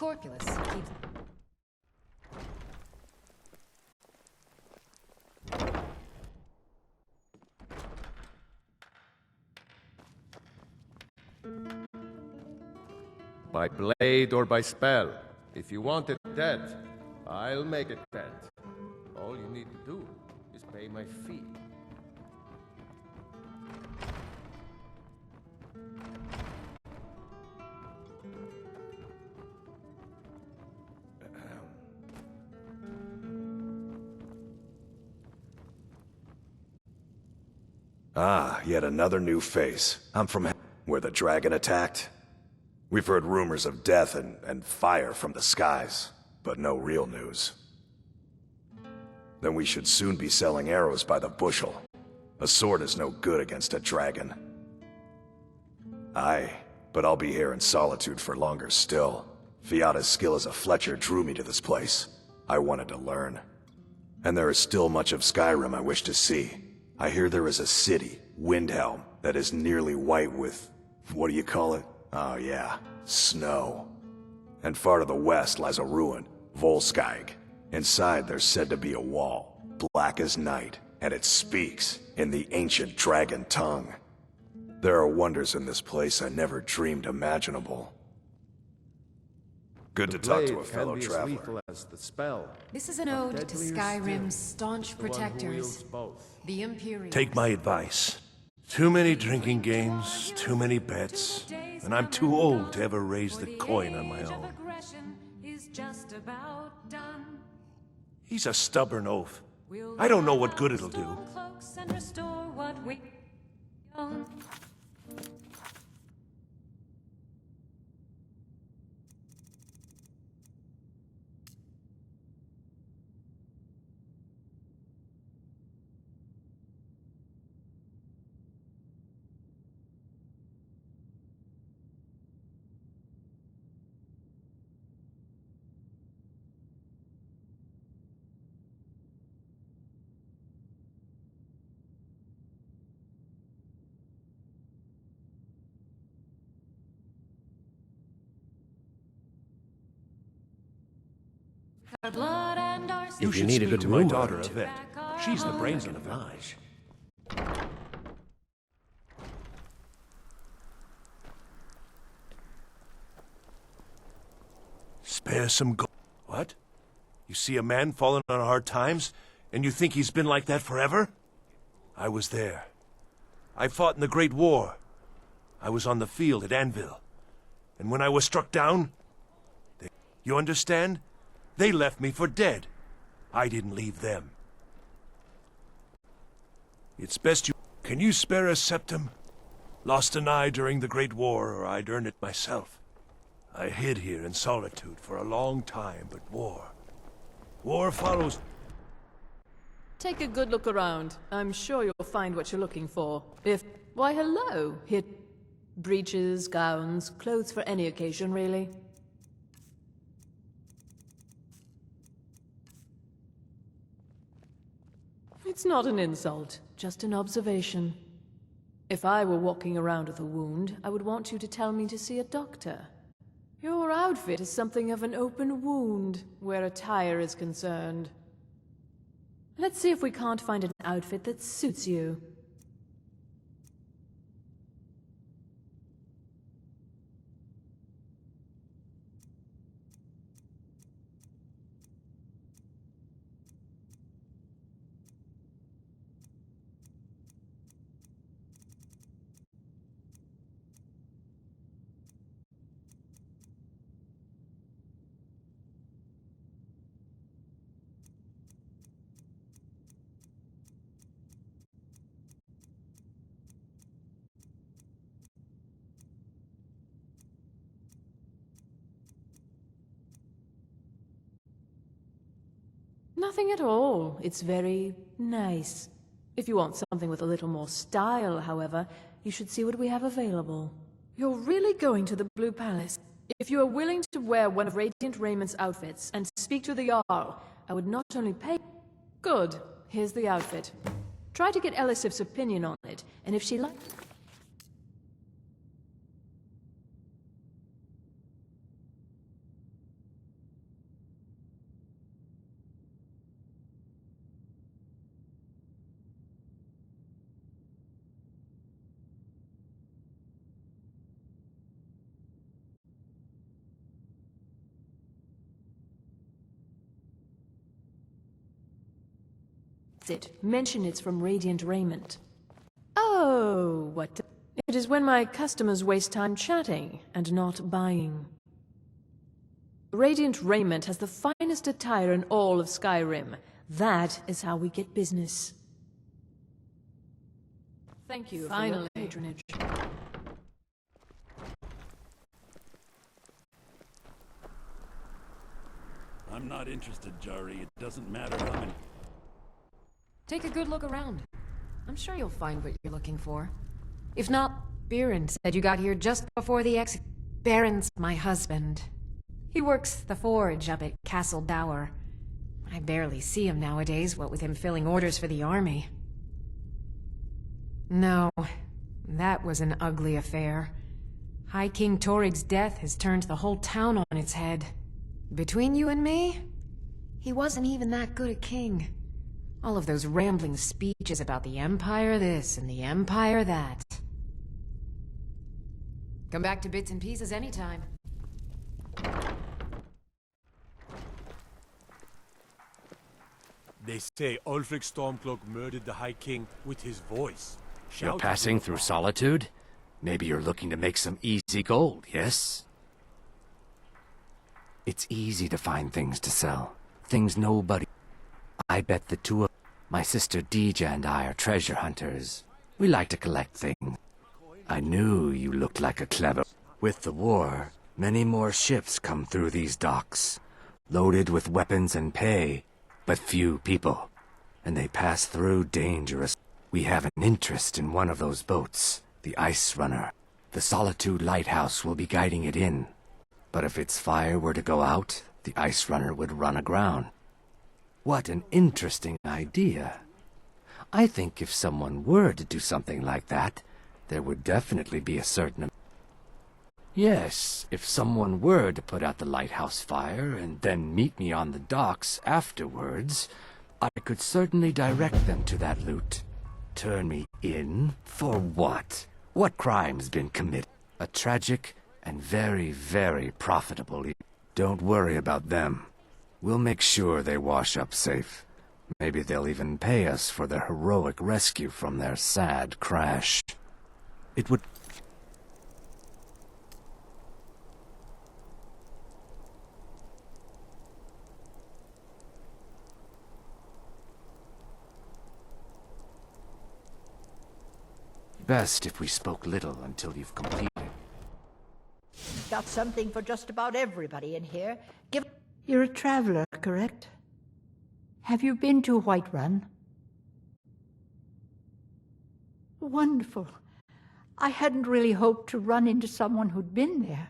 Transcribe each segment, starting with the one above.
Corpulus keeps... By blade or by spell. If you want it dead, I'll make it dead. All you need to do is pay my fee. Ah, yet another new face. I'm from where the dragon attacked. We've heard rumors of death and fire from the skies, but no real news. Then we should soon be selling arrows by the bushel. A sword is no good against a dragon. Aye, but I'll be here in solitude for longer still. Fiata's skill as a fletcher drew me to this place. I wanted to learn. And there is still much of Skyrim I wish to see. I hear there is a city, Windhelm, that is nearly white with... what do you call it? Oh yeah, snow. And far to the west lies a ruin, Volskag. Inside there's said to be a wall, black as night, and it speaks in the ancient dragon tongue. There are wonders in this place I never dreamed imaginable. Good to talk to a fellow traveler. As the spell. This is an ode to Skyrim's staunch protectors, the Imperials. Take my advice. Too many drinking games, too many bets, and I'm too old to ever raise the coin on my own. He's a stubborn oaf. I don't know what good it'll do. You should need a speak good to my room daughter, on it. Yvette. She's the brains of the village. Spare some gold. What? You see a man fallen on hard times, and you think he's been like that forever? I was there. I fought in the Great War. I was on the field at Anvil. And when I was struck down, you understand? They left me for dead. I didn't leave them. It's best you... Can you spare a septum? Lost an eye during the Great War, or I'd earn it myself. I hid here in solitude for a long time, but war... War follows... Take a good look around. I'm sure you'll find what you're looking for. Why, hello. Here... Breeches, gowns, clothes for any occasion, really. It's not an insult, just an observation. If I were walking around with a wound, I would want you to tell me to see a doctor. Your outfit is something of an open wound, where attire is concerned. Let's see if we can't find an outfit that suits you. Nothing at all. It's very nice. If you want something with a little more style, however, you should see what we have available. You're really going to the Blue Palace? If you are willing to wear one of Radiant Raymond's outfits and speak to the Jarl, I would not only pay... Good. Here's the outfit. Try to get Elisif's opinion on it, and if she likes... it. Mention it's from Radiant Raiment. Oh, what? It is when my customers waste time chatting and not buying. Radiant Raiment has the finest attire in all of Skyrim. That is how we get business. Thank you for your patronage. I'm not interested, Jari. It doesn't matter how many... Take a good look around. I'm sure you'll find what you're looking for. If not, Biren said you got here just before the exit. Baron's my husband. He works the forge up at Castle Dower. I barely see him nowadays, what with him filling orders for the army. No, that was an ugly affair. High King Torig's death has turned the whole town on its head. Between you and me, he wasn't even that good a king. All of those rambling speeches about the Empire this and the Empire that. Come back to bits and pieces anytime. They say Ulfric Stormcloak murdered the High King with his voice. You're passing through Solitude? Maybe you're looking to make some easy gold, yes? It's easy to find things to sell. Things nobody... I bet the two of... My sister Deeja and I are treasure hunters. We like to collect things. I knew you looked like a clever... With the war, many more ships come through these docks, loaded with weapons and pay, but few people. And they pass through dangerous... We have an interest in one of those boats, the Ice Runner. The Solitude Lighthouse will be guiding it in. But if its fire were to go out, the Ice Runner would run aground. What an interesting idea. I think if someone were to do something like that, there would definitely be a certain... Yes, if someone were to put out the lighthouse fire and then meet me on the docks afterwards, I could certainly direct them to that loot. Turn me in? For what? What crime's been committed? A tragic and very, very profitable... Don't worry about them. We'll make sure they wash up safe. Maybe they'll even pay us for their heroic rescue from their sad crash. It would... best if we spoke little until you've completed. Got something for just about everybody in here. You're a traveler, correct? Have you been to Whiterun? Wonderful. I hadn't really hoped to run into someone who'd been there.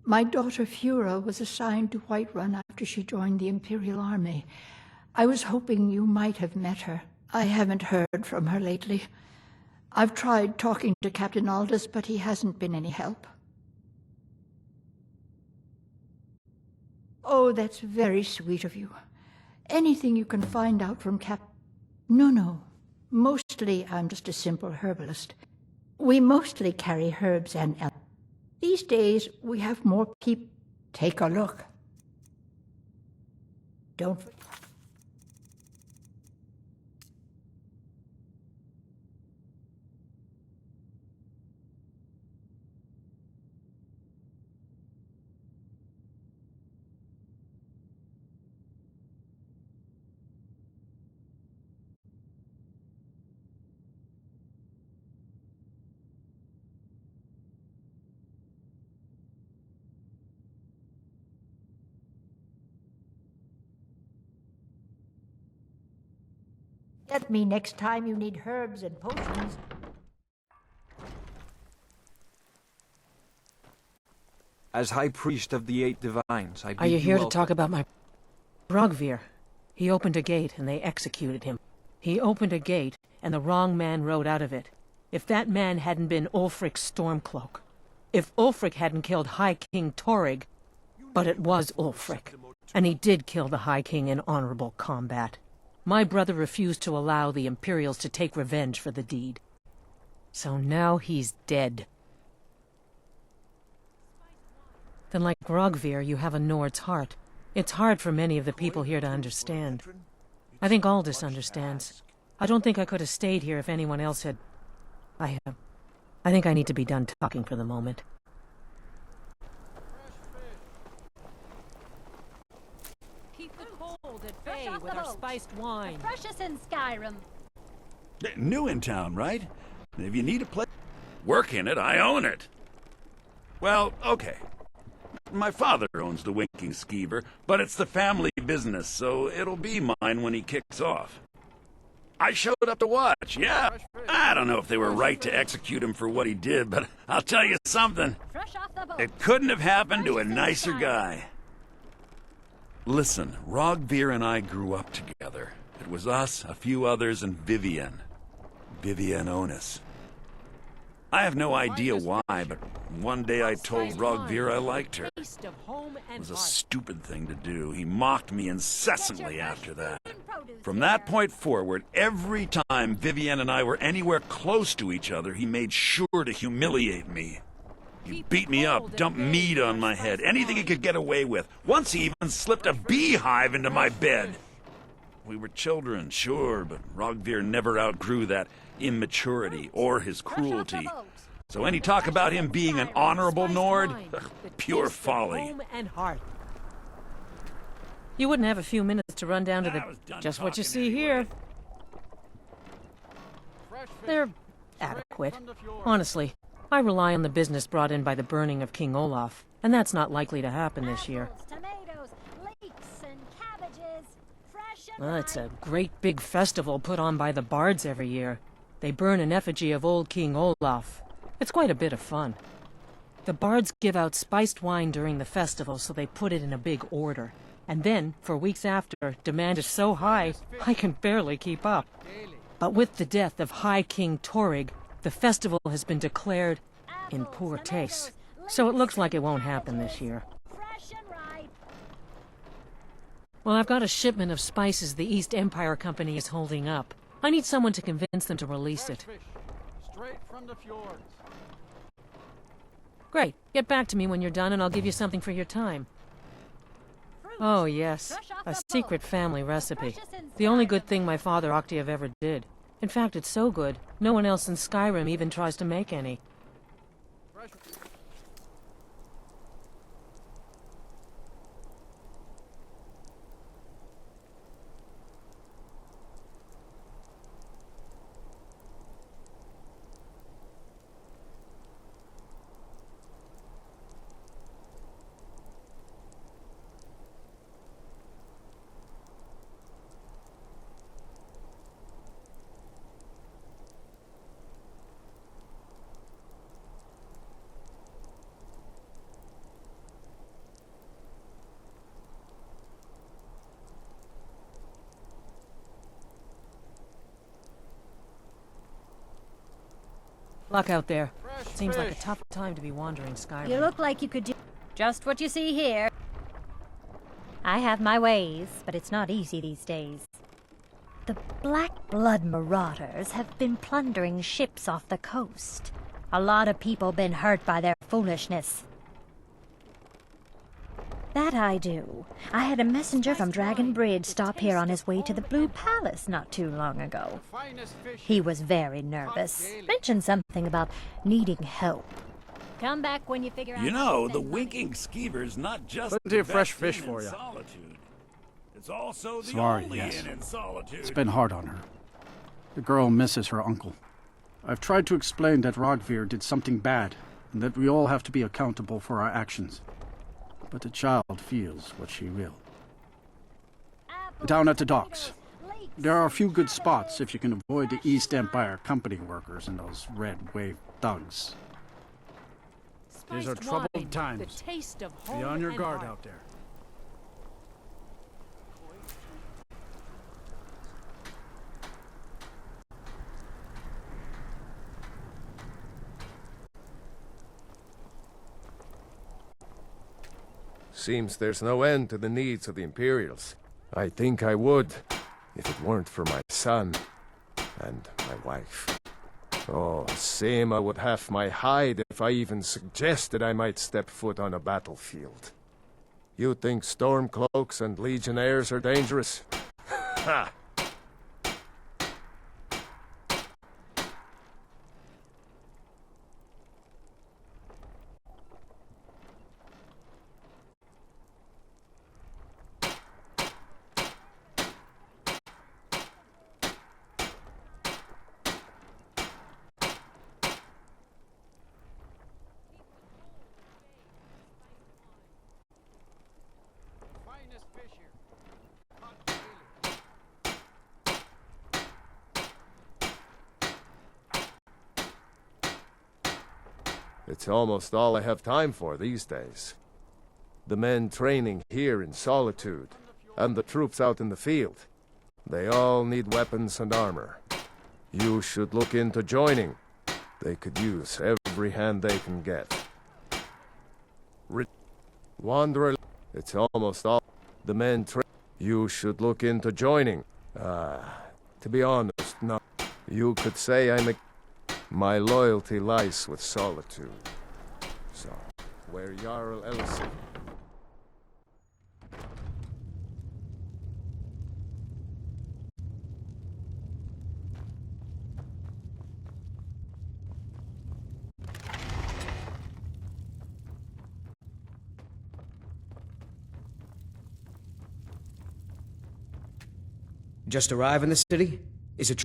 My daughter Fura was assigned to Whiterun after she joined the Imperial Army. I was hoping you might have met her. I haven't heard from her lately. I've tried talking to Captain Aldous, but he hasn't been any help. Oh, that's very sweet of you. Anything you can find out from No. Mostly I'm just a simple herbalist. We mostly carry herbs and... These days, we have more people... Take a look. Don't... Get me next time you need herbs and potions. As High Priest of the Eight Divines, I bid Are you here to welcome. talk about my... Rogvir. He opened a gate and they executed him. He opened a gate and the wrong man rode out of it. If that man hadn't been Ulfric Stormcloak. If Ulfric hadn't killed High King Torig. But it was Ulfric. And he did kill the High King in honorable combat. My brother refused to allow the Imperials to take revenge for the deed. So now he's dead. Then like Rogvir, you have a Nord's heart. It's hard for many of the people here to understand. I think Aldous understands. I don't think I could have stayed here if anyone else had... I think I need to be done talking for the moment. Keep the cold at bay with our spiced wine. Freshest in Skyrim. New in town, right? If you need a place... Work in it, I own it. Well, okay. My father owns the Winking Skeever, but it's the family business, so it'll be mine when he kicks off. I showed up to watch, yeah. I don't know if they were right to execute him for what he did, but I'll tell you something. It couldn't have happened to a nicer guy. Listen, Rogvir and I grew up together. It was us, a few others, and Vivienne. Vivienne Onus. I have no idea why, but one day I told Rogvir I liked her. It was a stupid thing to do. He mocked me incessantly after that. From that point forward, every time Vivienne and I were anywhere close to each other, he made sure to humiliate me. He beat me up, dumped meat on my head, anything he could get away with. Once he even slipped a beehive into my bed. We were children, sure, but Rogvir never outgrew that immaturity or his cruelty. So any talk about him being an honorable Nord? Pure folly. You wouldn't have a few minutes to run down to the... Just what you see here. They're adequate. Honestly, I rely on the business brought in by the burning of King Olaf, and that's not likely to happen this year. Well, it's a great big festival put on by the bards every year. They burn an effigy of old King Olaf. It's quite a bit of fun. The bards give out spiced wine during the festival, so they put it in a big order. And then, for weeks after, demand is so high, I can barely keep up. But with the death of High King Torrig, the festival has been declared in poor taste. So it looks like it won't happen this year. Well, I've got a shipment of spices the East Empire Company is holding up. I need someone to convince them to release it. Straight from the fjords. Great. Get back to me when you're done and I'll give you something for your time. Oh, yes. A secret family recipe. The only good thing my father Octave ever did. In fact, it's so good, no one else in Skyrim even tries to make any. Luck out there. Seems like a tough time to be wandering Skyrim. You look like you could do just what you see here. I have my ways, but it's not easy these days. The Black Blood marauders have been plundering ships off the coast. A lot of people been hurt by their foolishness. That I do. I had a messenger from Dragon Bridge stop here on his way to the Blue Palace not too long ago. He was very nervous. Mentioned something about needing help. Come back when you figure out... You know, the Winking Skeever's not just Plenty of the fresh best fish inn for in you. Solitude. It's also the Sorry, only yes. inn in Solitude. It's been hard on her. The girl misses her uncle. I've tried to explain that Rogvir did something bad, and that we all have to be accountable for our actions. But the child feels what she will. Down at the docks. There are a few good spots if you can avoid the East Empire Company workers and those red wave thugs. These are troubled times. Be on your guard out there. Seems there's no end to the needs of the Imperials. I think I would, if it weren't for my son and my wife. Oh, Seema would have my hide if I even suggested I might step foot on a battlefield. You think Stormcloaks and Legionnaires are dangerous? Ha! It's almost all I have time for these days. The men training here in Solitude, and the troops out in the field. They all need weapons and armor. You should look into joining. They could use every hand they can get. Wanderer, it's almost all the men you should look into joining. To be honest, no. You could say my loyalty lies with Solitude. So, where Jarl Elsie... Just arrive in the city? Is it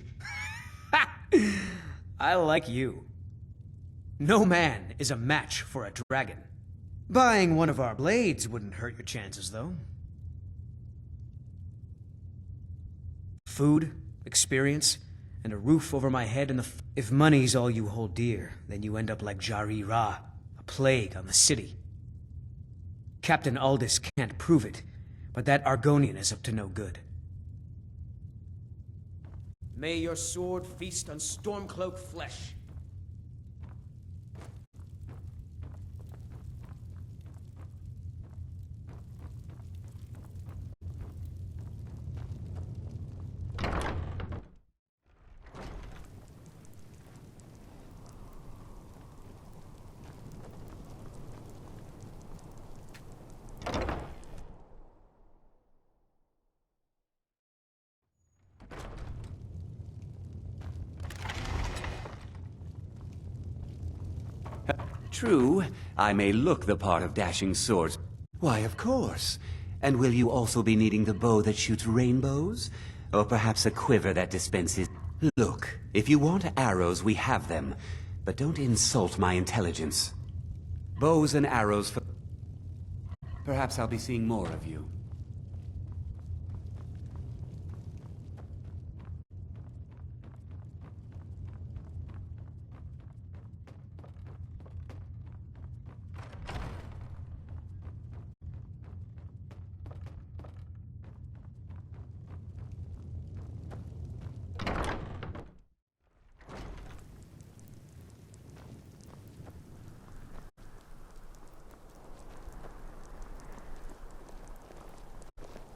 I like you. No man is a match for a dragon. Buying one of our blades wouldn't hurt your chances, though. Food, experience, and a roof over my head and if money's all you hold dear, then you end up like Jari Ra, a plague on the city. Captain Aldous can't prove it, but that Argonian is up to no good. May your sword feast on Stormcloak flesh. True, I may look the part of dashing swords. Why, of course. And will you also be needing the bow that shoots rainbows? Or perhaps a quiver that dispenses... Look, if you want arrows, we have them. But don't insult my intelligence. Bows and arrows for... Perhaps I'll be seeing more of you.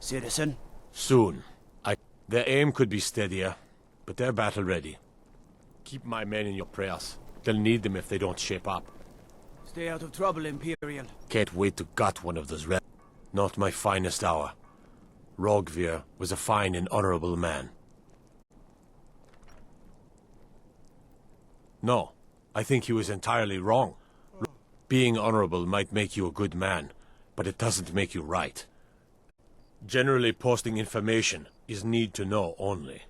Citizen? Soon. Their aim could be steadier, but they're battle ready. Keep my men in your prayers. They'll need them if they don't shape up. Stay out of trouble, Imperial. Can't wait to gut one of those Not my finest hour. Rogvir was a fine and honorable man. No, I think he was entirely wrong. Being honorable might make you a good man, but it doesn't make you right. Generally, posting information is need to know only.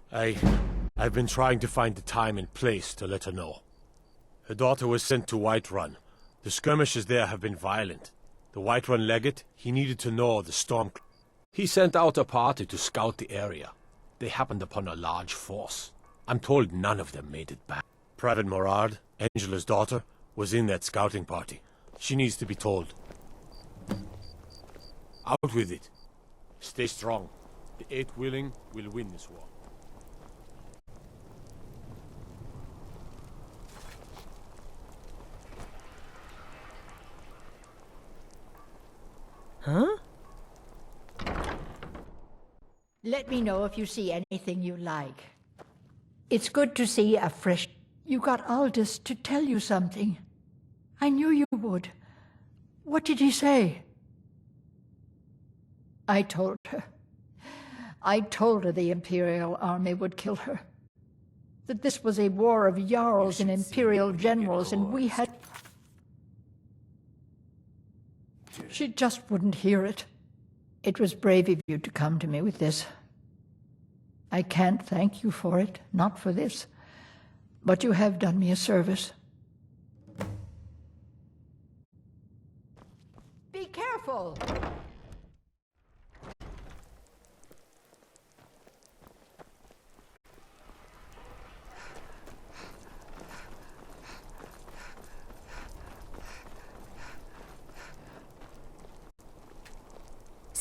I've been trying to find the time and place to let her know. Her daughter was sent to Whiterun. The skirmishes there have been violent. The Whiterun legate, he needed to know the storm. He sent out a party to scout the area. They happened upon a large force. I'm told none of them made it back. Pravin Morard, Angela's daughter, was in that scouting party. She needs to be told. Out with it. Stay strong. The Eight Willing will win this war. Huh? Let me know if you see anything you like. It's good to see a fresh... You got Aldous to tell you something. I knew you would. What did he say? I told her. I told her the Imperial army would kill her. That this was a war of Jarls and Imperial generals, and we had... She just wouldn't hear it. It was brave of you to come to me with this. I can't thank you for it, not for this. But you have done me a service. Be careful!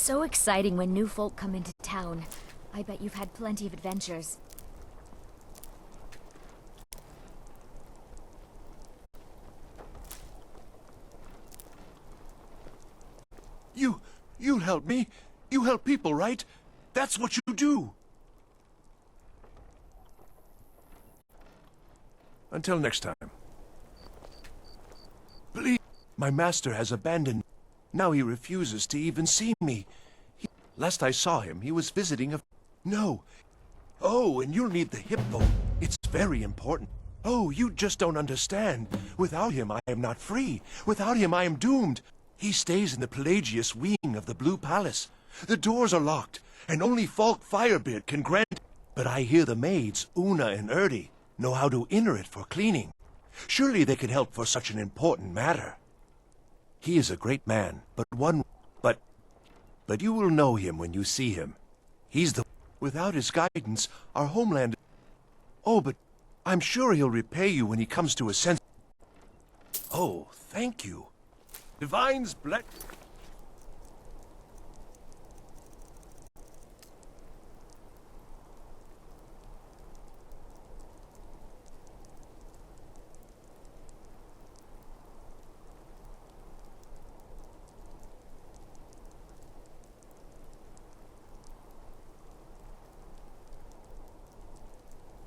so exciting when new folk come into town. I bet you've had plenty of adventures. You help me. You help people, right? That's what you do. Until next time. Please. My master has abandoned me. Now he refuses to even see me. Last I saw him, he was visiting a... No. Oh, and you'll need the hippo. It's very important. Oh, you just don't understand. Without him, I am not free. Without him, I am doomed. He stays in the Pelagius wing of the Blue Palace. The doors are locked, and only Falk Firebeard can grant... But I hear the maids, Una and Erdi, know how to enter it for cleaning. Surely they can help for such an important matter. He is a great man, but you will know him when you see him. He's the... Without his guidance, our homeland... Oh, but I'm sure he'll repay you when he comes to his senses. Oh, thank you. Divine's bless...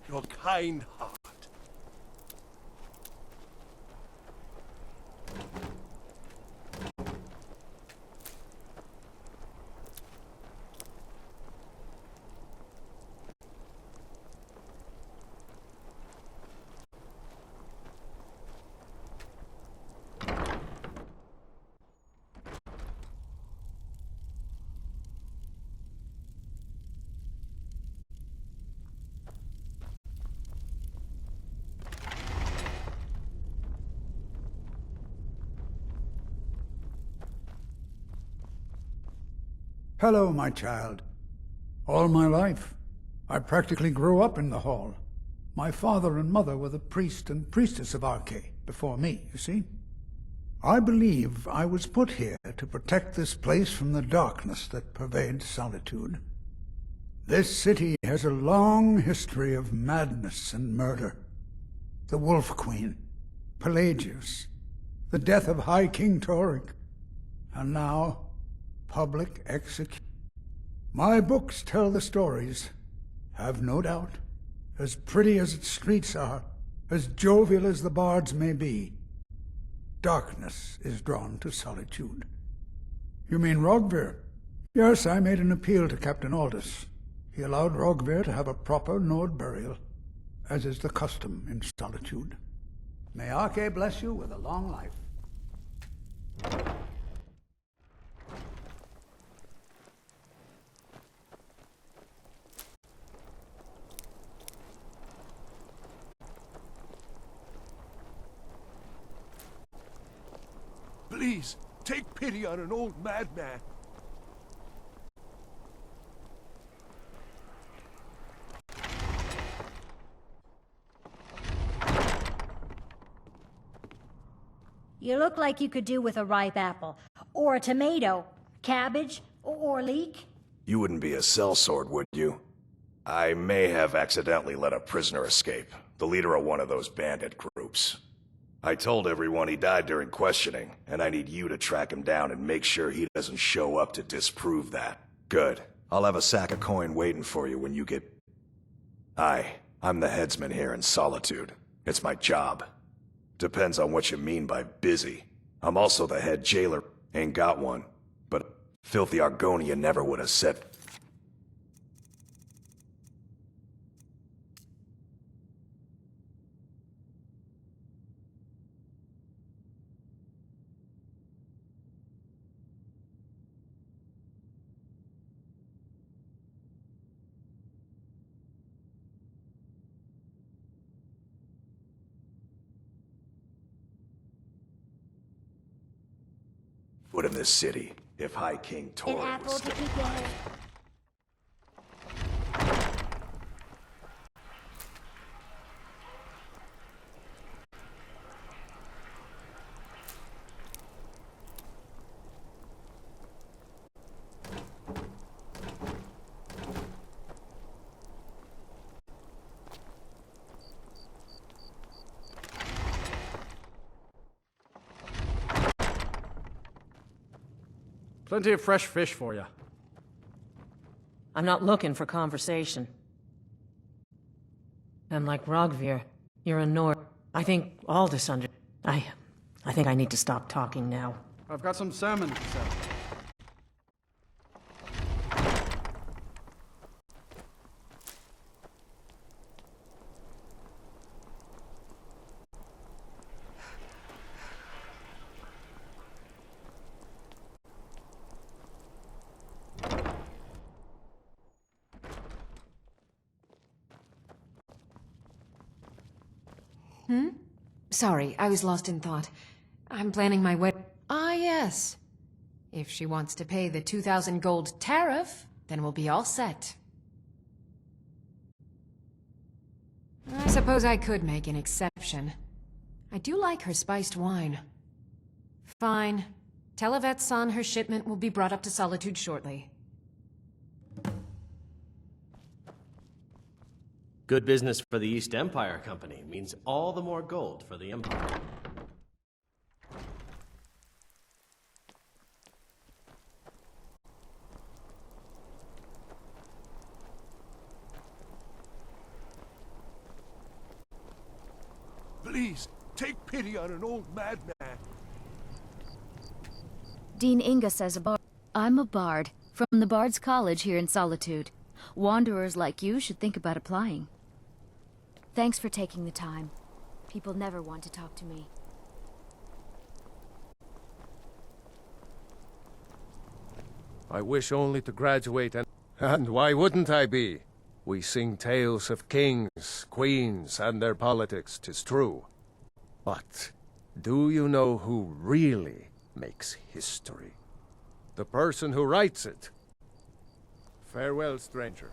Your kind heart. Hello, my child. All my life, I practically grew up in the hall. My father and mother were the priest and priestess of Arche before me, you see. I believe I was put here to protect this place from the darkness that pervades Solitude. This city has a long history of madness and murder. The Wolf Queen, Pelagius, the death of High King Toric, and now public execution. My books tell the stories, have no doubt. As pretty as its streets are, as jovial as the bards may be, darkness is drawn to Solitude. You mean Rogvir? Yes, I made an appeal to Captain Aldous. He allowed Rogvir to have a proper Nord burial, as is the custom in Solitude. May Arche bless you with a long life. Please, take pity on an old madman. You look like you could do with a ripe apple, or a tomato, cabbage, or leek. You wouldn't be a sellsword, would you? I may have accidentally let a prisoner escape, the leader of one of those bandit groups. I told everyone he died during questioning, and I need you to track him down and make sure he doesn't show up to disprove that. Good. I'll have a sack of coin waiting for you when you get... I'm the headsman here in Solitude. It's my job. Depends on what you mean by busy. I'm also the head jailer. Ain't got one. But filthy Argonia never would have said... Put in this city, if High King Tor was... To keep your head. Plenty of fresh fish for you. I'm not looking for conversation. And like Rogvir, you're a Nord. I think Aldous under... I think I need to stop talking now. I've got some salmon to sell. Sorry, I was lost in thought. I'm planning my Ah, yes. If she wants to pay the 2,000 gold tariff, then we'll be all set. I suppose I could make an exception. I do like her spiced wine. Fine. Tell Yvette's son her shipment will be brought up to Solitude shortly. Good business for the East Empire Company means all the more gold for the Empire. Please, take pity on an old madman. Dean Inga says a bard. I'm a bard, from the Bard's College here in Solitude. Wanderers like you should think about applying. Thanks for taking the time. People never want to talk to me. I wish only to graduate and why wouldn't I be? We sing tales of kings, queens, and their politics, 'tis true. But do you know who really makes history? The person who writes it. Farewell, stranger.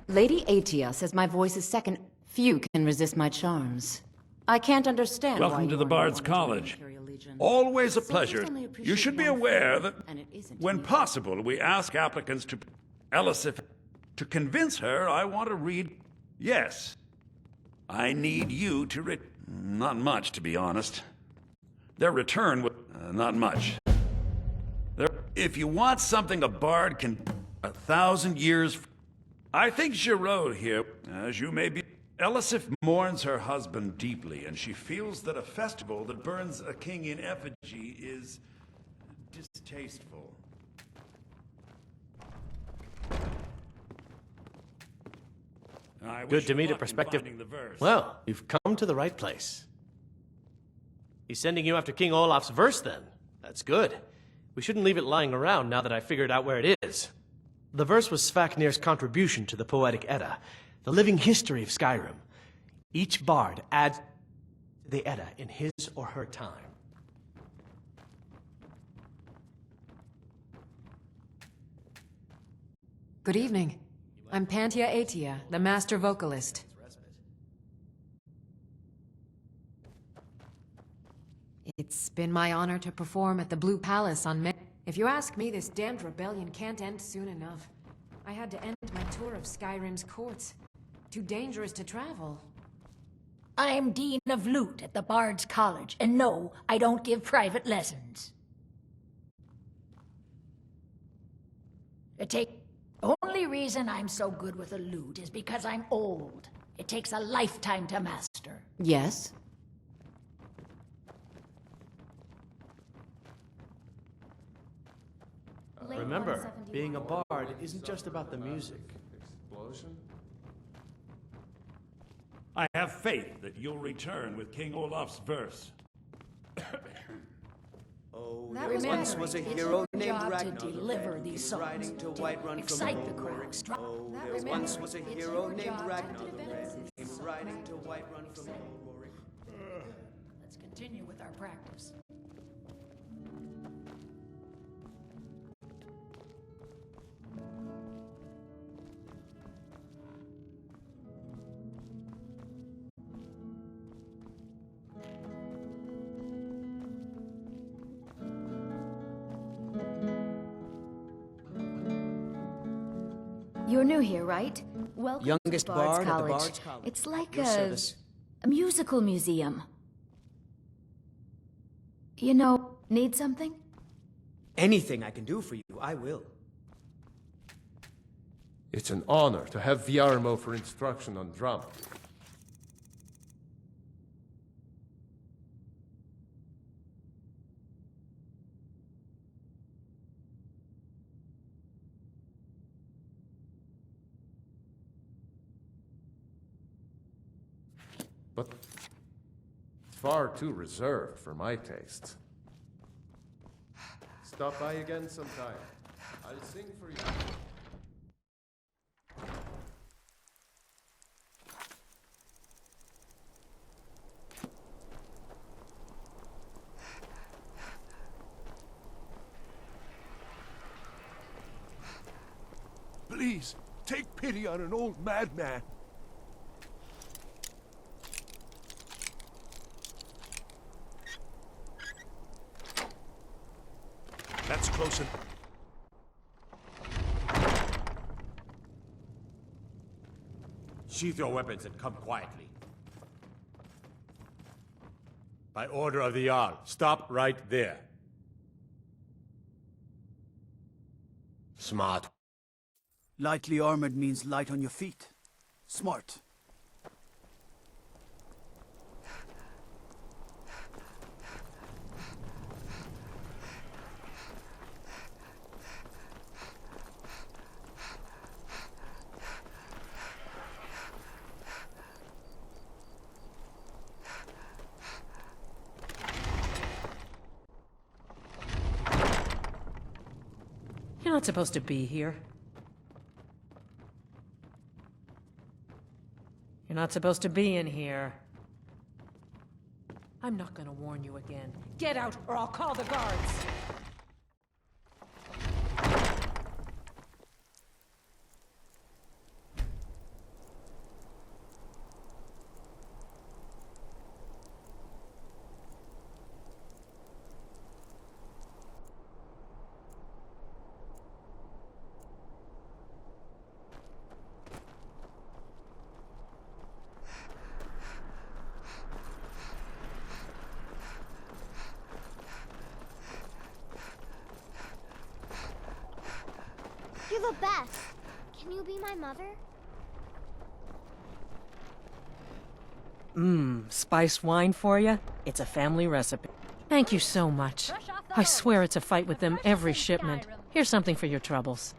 Lady Atia says my voice is second. Few can resist my charms. I can't understand why Welcome to you the are Bard's not one to College. Imperial Legion. Always a Soldiers pleasure. only appreciate You should be one aware thing, that, and it isn't when me. possible, we ask applicants to... Elisif, to convince her I want to read... Yes. I need you to read... Not much, to be honest. Their return would... not much. If you want something a bard can... 1,000 years... I think Giraud here, as you may be... Elisif mourns her husband deeply, and she feels that a festival that burns a king in effigy is... distasteful. Good to meet a prospective... Well, you've come to the right place. He's sending you after King Olaf's verse, then. That's good. We shouldn't leave it lying around now that I figured out where it is. The verse was Svafnir's contribution to the Poetic Edda, the living history of Skyrim. Each bard adds to the Edda in his or her time. Good evening. I'm Pantia Atia, the master vocalist. It's been my honor to perform at the Blue Palace on May. If you ask me, this damned rebellion can't end soon enough. I had to end my tour of Skyrim's courts. Too dangerous to travel. I'm Dean of Lute at the Bard's College, and no, I don't give private lessons. The only reason I'm so good with a lute is because I'm old. It takes a lifetime to master. Yes? Remember, being a bard isn't just about the music. Explosion? I have faith that you'll return with King Olaf's verse. There once was a hero named Ragnar. To deliver these songs, to excite the crowds. There once was a hero named Ragnar the Red, who came riding to Whiterun from glory. Let's continue with our practice. You're new here, right? Welcome Youngest to Bard's bard at the College. Bard's College. It's like Your service. a musical museum. You know, need something? Anything I can do for you, I will. It's an honor to have Viarmo for instruction on drum. But it's far too reserved for my tastes. Stop by again sometime. I'll sing for you. Please, take pity on an old madman. That's close enough. Sheath your weapons and come quietly. By order of the Jarl, stop right there. Smart. Lightly armored means light on your feet. Smart. You're not supposed to be here. You're not supposed to be in here. I'm not gonna warn you again. Get out, or I'll call the guards! You're the best. Can you be my mother? Spiced wine for you? It's a family recipe. Thank you so much. I swear it's a fight with them every shipment. Here's something for your troubles.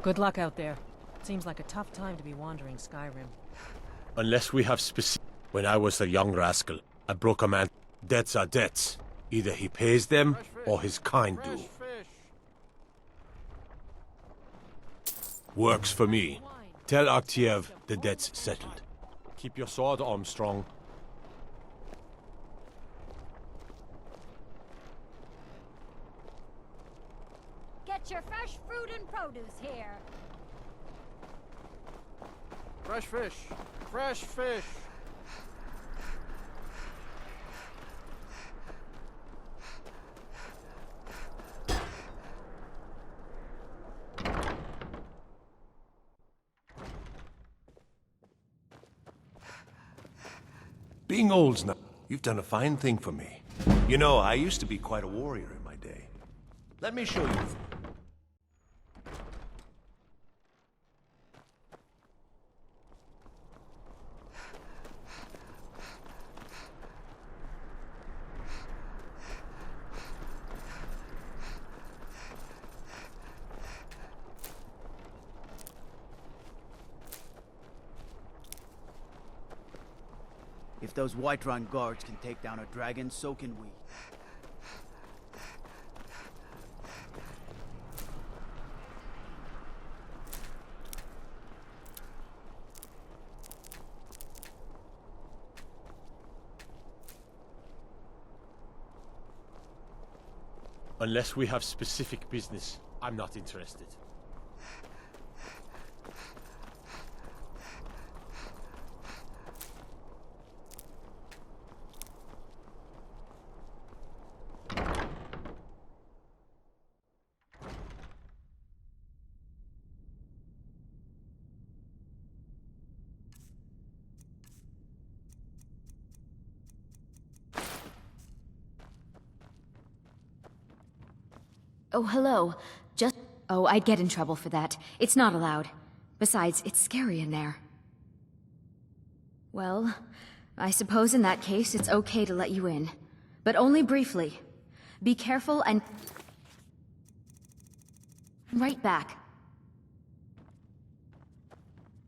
Good luck out there. Seems like a tough time to be wandering Skyrim. Unless we have specific... When I was a young rascal, I broke a man. Debts are debts. Either he pays them, or his kind do. Works for me. Tell Aktiev the debt's settled. Keep your sword arm strong. Get your fresh fruit and produce here. Fresh fish! Fresh fish! Being old's not... You've done a fine thing for me. You know, I used to be quite a warrior in my day. Let me show you. If those Whiterun guards can take down a dragon, so can we. Unless we have specific business, I'm not interested. Oh, hello. Just... Oh, I'd get in trouble for that. It's not allowed. Besides, it's scary in there. Well, I suppose in that case it's okay to let you in. But only briefly. Be careful and... Right back.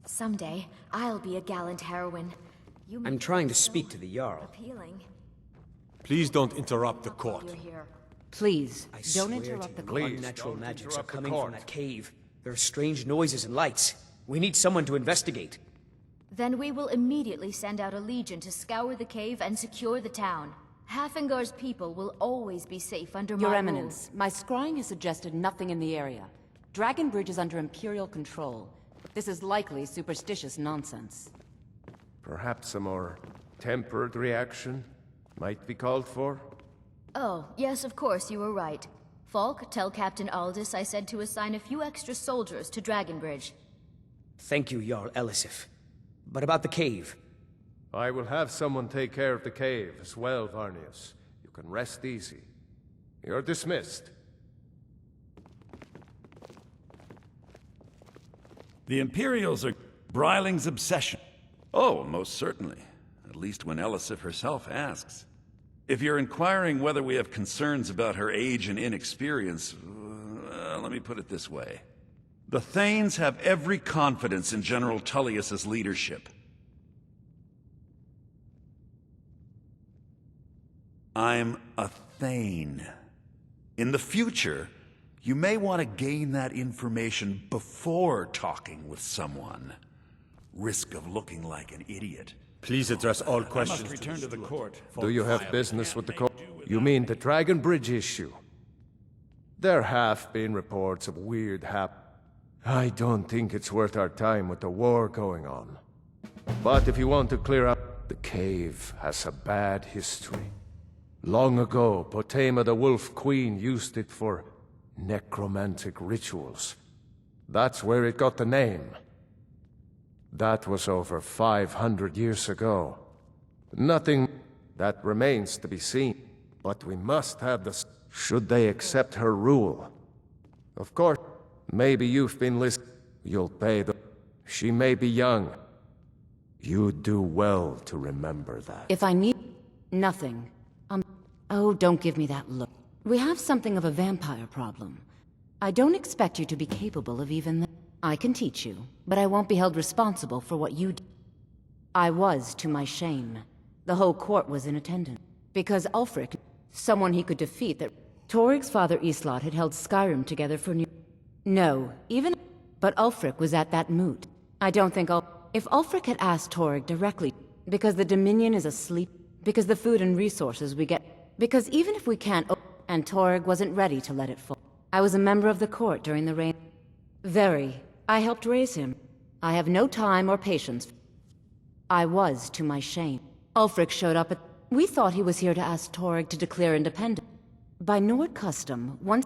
Someday, I'll be a gallant heroine. I'm trying to speak to the Jarl. Appealing. Please don't interrupt the court. Please, I don't swear interrupt to the God, court. unnatural magics are interrupt the coming court. from that cave. There are strange noises and lights. We need someone to investigate. Then we will immediately send out a legion to scour the cave and secure the town. Hafengar's people will always be safe under my Your rule. Eminence, my scrying has suggested nothing in the area. Dragon Bridge is under Imperial control. This is likely superstitious nonsense. Perhaps a more tempered reaction might be called for? Oh, yes, of course, you were right. Falk, tell Captain Aldous I said to assign a few extra soldiers to Dragonbridge. Thank you, Jarl Elisif. But about the cave? I will have someone take care of the cave as well, Varnius. You can rest easy. You're dismissed. The Imperials are Briling's obsession. Oh, most certainly. At least when Elisif herself asks. If you're inquiring whether we have concerns about her age and inexperience, let me put it this way. The Thanes have every confidence in General Tullius's leadership. I'm a Thane. In the future, you may want to gain that information before talking with someone. Risk of looking like an idiot. Please address all questions. I must return to the court. Do you have business with the court? You mean the Dragon Bridge issue? There have been reports of weird I don't think it's worth our time with the war going on. But if you want to clear up, the cave has a bad history. Long ago, Potema the Wolf Queen used it for necromantic rituals. That's where it got the name. That was over 500 years ago. Nothing that remains to be seen. But we must have the... Should they accept her rule? Of course, maybe you've been listening. You'll pay the... She may be young. You'd do well to remember that. If I need... Nothing. Oh, don't give me that look. We have something of a vampire problem. I don't expect you to be capable of even that. I can teach you, but I won't be held responsible for what you did. I was, to my shame. The whole court was in attendance. Because Ulfric, someone he could defeat that... Torig's father Islot had held Skyrim together for No, even... But Ulfric was at that moot. I don't think If Ulfric had asked Torig directly, because the Dominion is asleep, because the food and resources we get... Because even if we can't... And Torig wasn't ready to let it fall. I was a member of the court during the reign... Very. I helped raise him. I have no time or patience. I was, to my shame. Ulfric showed up at... We thought he was here to ask Torig to declare independence. By Nord custom, once...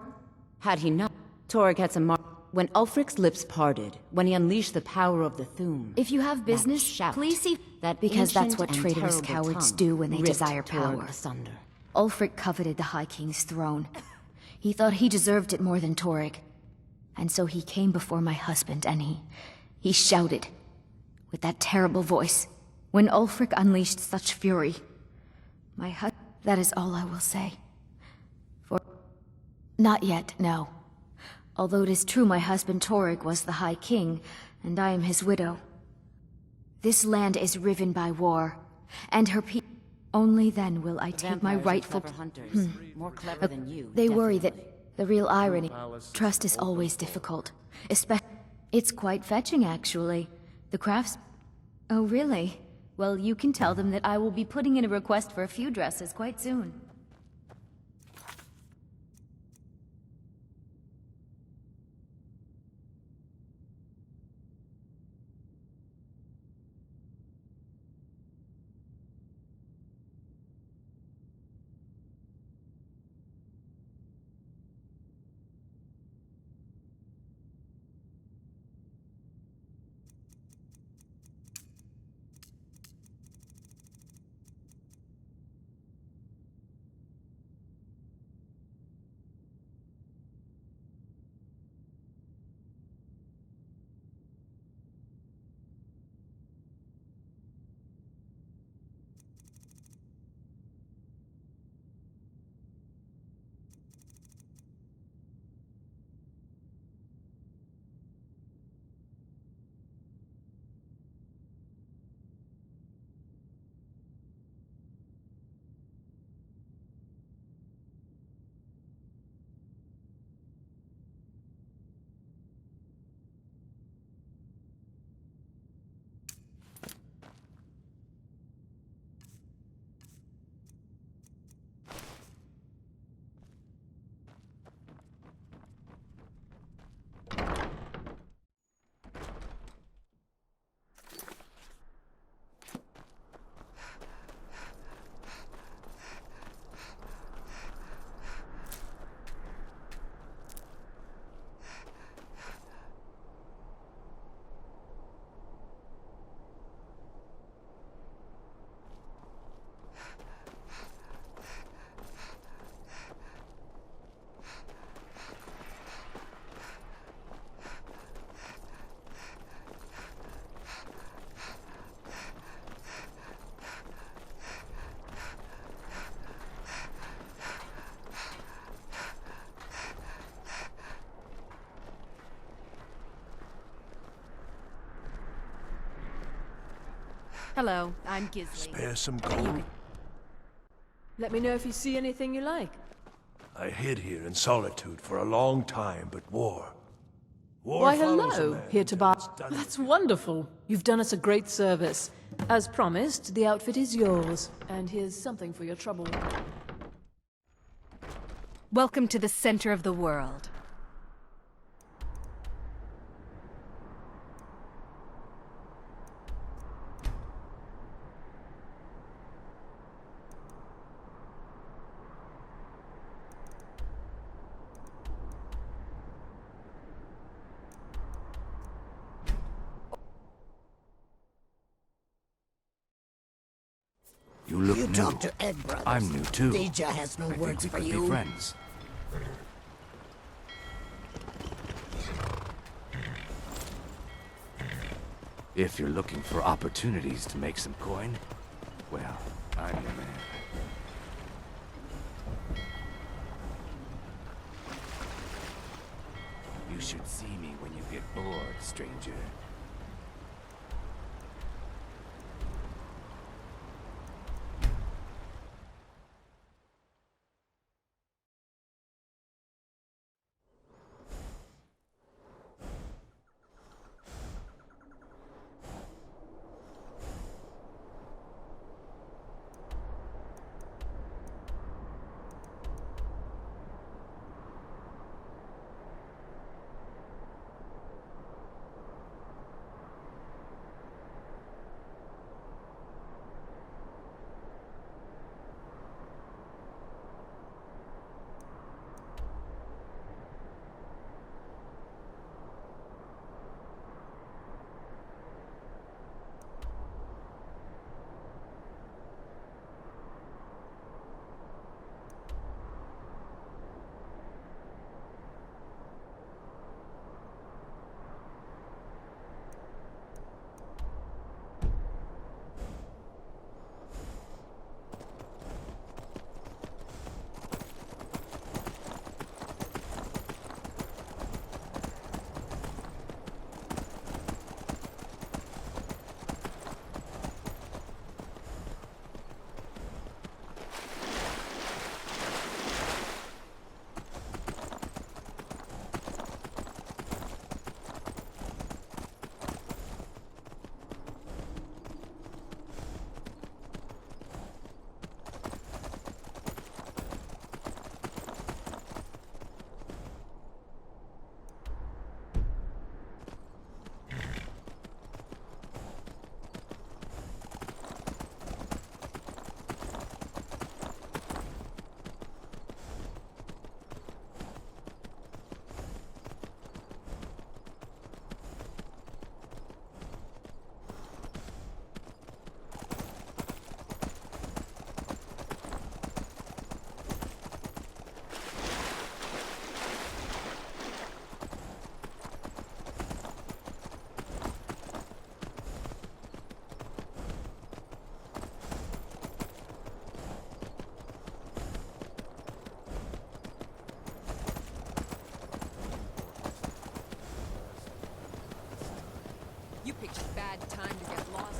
Had he not, Torig had some when Ulfric's lips parted, when he unleashed the power of the Thu'um... If you have business, please see... Because that's what traitorous cowards do when they desire power. Asunder. Ulfric coveted the High King's throne. He thought he deserved it more than Torig. And so he came before my husband, and he shouted, with that terrible voice. When Ulfric unleashed such fury, that is all I will say. For... Not yet, no. Although it is true my husband Torig was the High King, and I am his widow. This land is riven by war, and her people... Only then will I take my rightful... hunters. More clever than you. They worry that the real irony... Trust is always difficult. It's quite fetching, actually. The crafts... Oh, really? Well, you can tell them that I will be putting in a request for a few dresses quite soon. Hello, I'm Gisley. Spare some gold. Let me know if you see anything you like. I hid here in solitude for a long time, but war. War Why, follows a hello, man here to until buy. it's done. That's wonderful. You've done us a great service. As promised, the outfit is yours. And here's something for your trouble. Welcome to the center of the world. You look You new. talk to Ed Brothers. I'm new too. Deja has no I think words we for could you. be friends. If you're looking for opportunities to make some coin, well, I'm the man. You should see me when you get bored, stranger. You picked a bad time to get lost.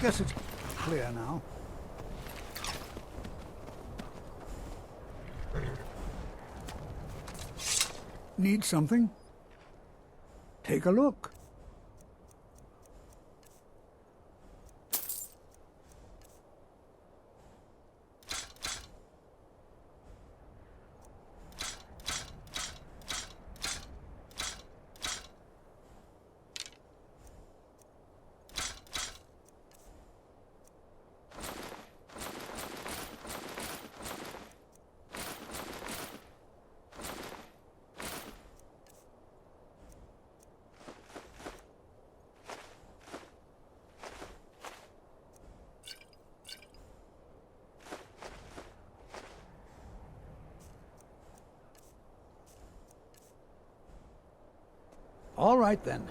Guess it's clear now. Need something? Take a look. All right then.